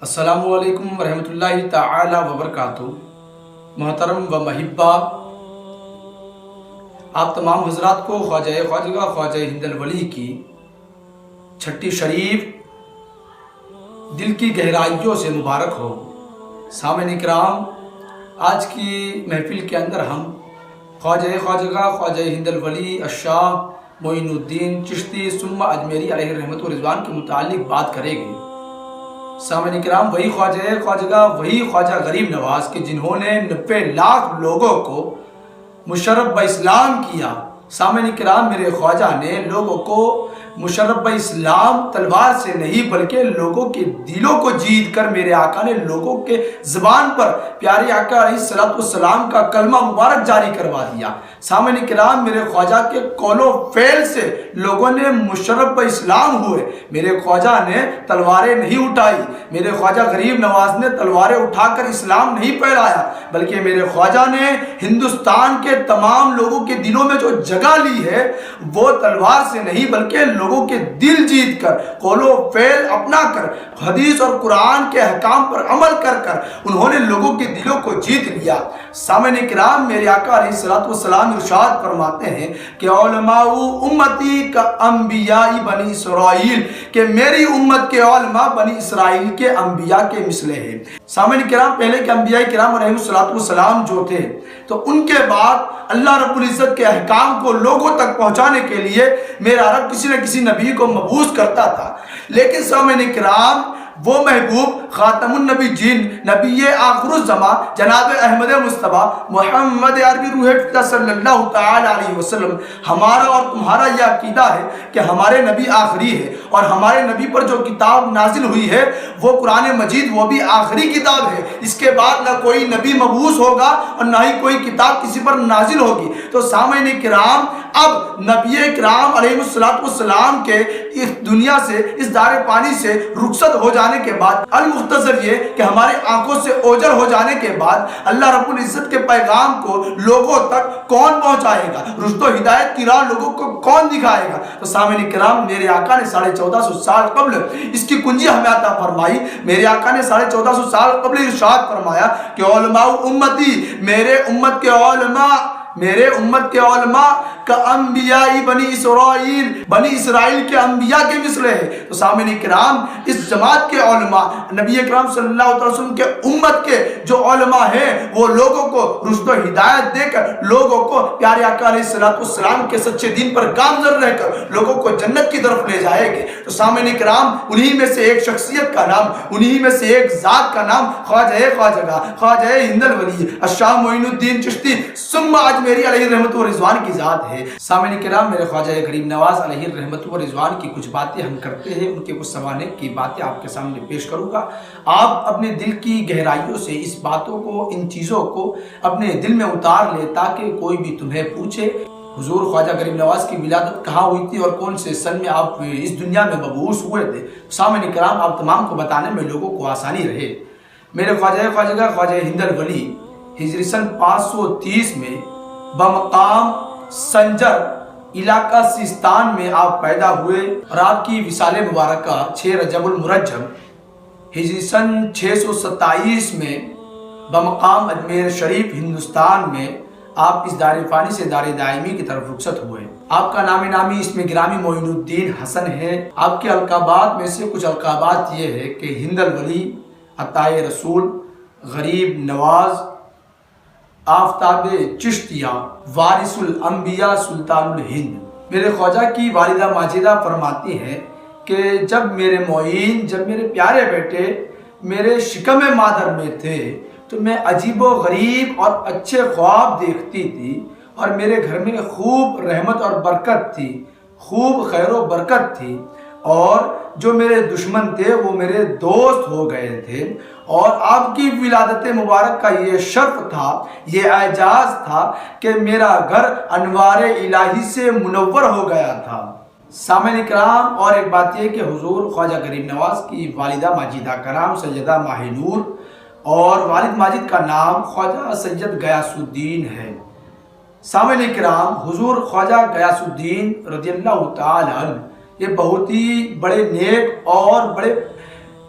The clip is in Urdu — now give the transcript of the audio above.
السلام علیکم ورحمۃ اللہ تعالی وبرکاتہ۔ محترم و محبہ، آپ تمام حضرات کو خواجہ ہند الولی کی چھٹی شریف دل کی گہرائیوں سے مبارک ہو۔ سامعین اکرام، آج کی محفل کے اندر ہم خواجہ ہند الولی الشاہ معین الدین چشتی ثم اجمیری علیہ رحمت و رضوان کے متعلق بات کریں گے۔ سامعین کرام، وہی خواجہ غریب نواز کے جنہوں نے 90 لاکھ لوگوں کو مشرف باسلام کیا۔ سامعین کرام، میرے خواجہ نے لوگوں کو مشرف باسلام تلوار سے نہیں بلکہ لوگوں کے دلوں کو جیت کر میرے آقا نے لوگوں کے زبان پر پیارے آقا علیہ السلام کا کلمہ مبارک جاری کروا دیا۔ سامعین کرام، میرے خواجہ کے قول و فعل سے لوگوں نے مشرف باسلام ہوئے۔ میرے خواجہ نے تلواریں نہیں اٹھائی، میرے خواجہ غریب نواز نے تلواریں اٹھا کر اسلام نہیں پھیلایا، بلکہ میرے خواجہ نے ہندوستان کے تمام لوگوں کے دلوں میں جو جگہ لی ہے وہ تلوار سے نہیں بلکہ لوگوں کے دل جیت کر، قول و فعل اپنا کر، حدیث اور قرآن کے احکام پر عمل کر انہوں نے لوگوں کے دلوں کو جیت لیا۔ سامعین کرام، میرے آقا علیہ السلام ارشاد فرماتے ہیں کہ علماء امتی کا انبیاء بنی اسرائیل، کہ میری امت کے علماء بنی اسرائیل کے انبیاء کے مثل ہیں۔ سامعین کرام، پہلے کے انبیاء کرام علیہ السلام جو تھے تو ان کے بعد اللہ رب العزت کے احکام کو لوگوں تک پہنچانے کے لیے میرا رب کسی نہ کسی نبی کو مبعوث کرتا تھا، لیکن سامعین کرام وہ محبوب خاتم النبی جن نبی آخر الزمان جناب احمد مصطفیٰ محمد عربی روح فدیٰ صلی اللہ تعالی علیہ وسلم، ہمارا اور تمہارا یہ عقیدہ ہے کہ ہمارے نبی آخری ہے اور ہمارے نبی پر جو کتاب نازل ہوئی ہے وہ قرآن مجید، وہ بھی آخری کتاب ہے۔ اس کے بعد نہ کوئی نبی مبعوث ہوگا اور نہ ہی کوئی کتاب کسی پر نازل ہوگی۔ تو سامعین کرام، اب نبی کرام علیہ السلام کے اس دنیا سے، اس دار پانی سے رخصت ہو جانے کے بعد، المختصر یہ کہ ہمارے آنکھوں سے اوجل ہو جانے کے بعد اللہ رب العزت کے پیغام کو لوگوں تک کون پہنچائے گا؟ رشد و ہدایت کی راہ لوگوں کو کون دکھائے گا؟ تو سامعین کرام، میرے آقا نے 1450 سال قبل اس کی کنجی ہمیں عطا فرمائی۔ میرے آقا نے 1450 سال قبل ارشاد فرمایا کہ علماء امتی، میرے امت کے علماء کا انبیاء بنی اسرائیل کے انبیاء کے مثل ہے۔ تو سامعین کرام، اس جماعت کے علماء، نبی کرام صلی اللہ علیہ وسلم کے امت کے جو علماء ہیں وہ لوگوں کو رشد و ہدایت دے کر، لوگوں کو پیارے آقا علیہ السلام کے سچے دین پر گامزن رہ کر لوگوں کو جنت کی طرف لے جائے گے۔ تو سامعین کرام، انہی میں سے ایک شخصیت کا نام، انہی میں سے ایک ذات کا نام خواجہ ہند الولی الشاہ معین الدین چشتی ثم اجمیری علیہ رحمت و رضوان کی ذات ہے۔ سامعین کرام، میرے خواجہ غریب نواز علیہ رحمت و رضوان کی کچھ باتیں ہم کرتے ہیں، ان کے کچھ سوانح کی باتیں آپ کے سامنے پیش کروں گا۔ آپ اپنے دل کی گہرائیوں سے اس باتوں کو، ان چیزوں کو اپنے دل میں اتار لے تاکہ کوئی بھی تمہیں پوچھے حضور خواجہ غریب نواز کی ولادت کہاں ہوئی تھی اور کون سے سن میں آپ اس دنیا میں مبعوث ہوئے تھے، سامعین کرام آپ تمام کو بتانے میں لوگوں کو آسانی رہے۔ میرے خواجہ ہند الولی ہجری سن 530 میں بمقام سنجر علاقہ سیستان میں آپ پیدا ہوئے اور آپ کی وصال مبارکہ 6 رجب المرجب ہجری سن 627 میں بمقام اجمیر شریف ہندوستان میں آپ اس دار فانی سے دار دائمی کی طرف رخصت ہوئے۔ آپ کا نام نامی اسم گرامی معین الدین حسن ہے۔ آپ کے القابات میں سے کچھ القابات یہ ہے کہ ہند الولی، عطائے رسول، غریب نواز، آفتاب چشتیہ، وارث الانبیاء، سلطان الہند۔ میرے خواجہ کی والدہ ماجدہ فرماتی ہیں کہ جب میرے معین، جب میرے پیارے بیٹے میرے شکم مادر میں تھے تو میں عجیب و غریب اور اچھے خواب دیکھتی تھی اور میرے گھر میں خوب رحمت اور برکت تھی، خوب خیر و برکت تھی، اور جو میرے دشمن تھے وہ میرے دوست ہو گئے تھے، اور آپ کی ولادت مبارک کا یہ شرف تھا، یہ اعجاز تھا کہ میرا گھر انوار الہی سے منور ہو گیا تھا۔ سامعین کرام، اور ایک بات یہ کہ حضور خواجہ غریب نواز کی والدہ ماجدہ کرام سیدہ ماہ نور اور والد ماجد کا نام خواجہ سید غیاث الدین ہے۔ سامعین کرام، حضور خواجہ غیاث الدین رضی اللہ تعالی عنہ یہ بہت ہی بڑے نیک اور بڑے